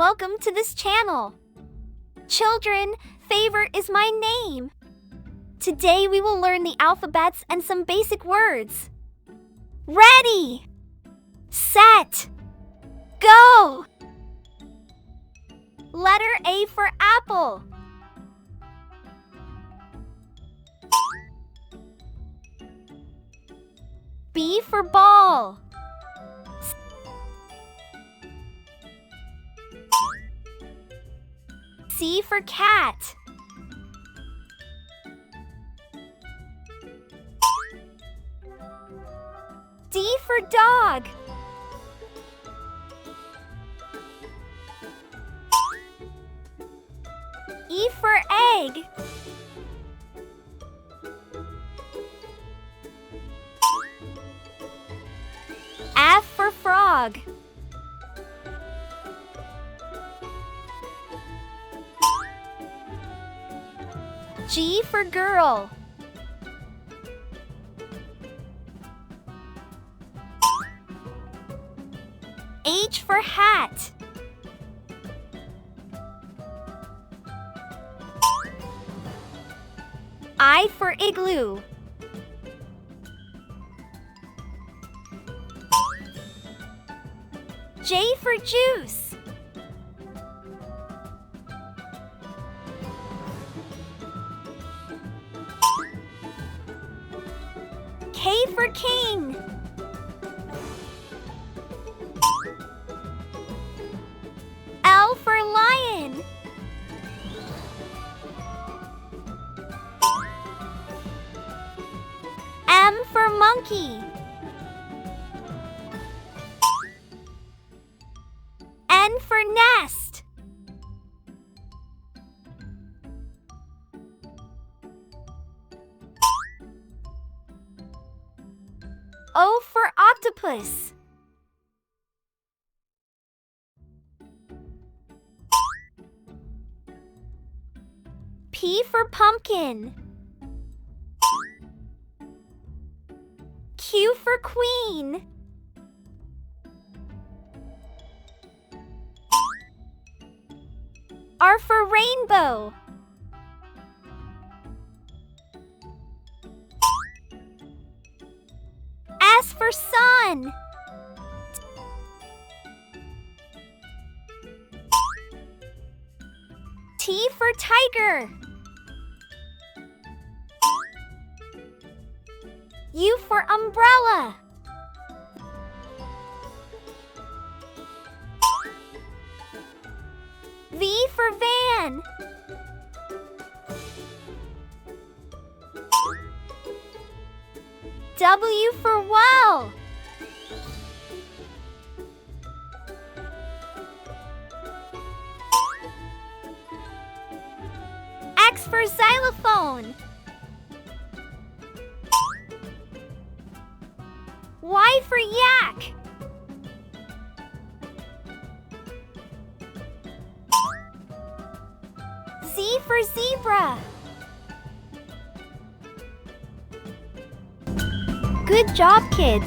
welcome to this channel. Children, Favor is my name. Today we will learn the alphabets and some basic words. Ready, set, go! Letter A for apple. B for ball. C for cat. D for dog. E for egg. F for frog. G for girl. H for hat. I for igloo. J for juice. K for king. L for lion. M for monkey. N for nest. O for octopus. P for pumpkin. Q for queen. R for rainbow. S for sun. T for tiger. U for umbrella. V for van. W for well. X for xylophone. Y for yak. Z for zebra. Good job, kids.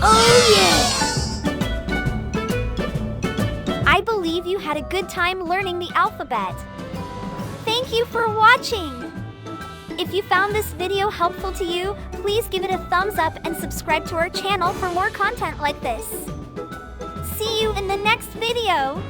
Oh yeah! I believe you had a good time learning the alphabet. Thank you for watching. If you found this video helpful to you, please give it a thumbs up and subscribe to our channel for more content like this. See you in the next video.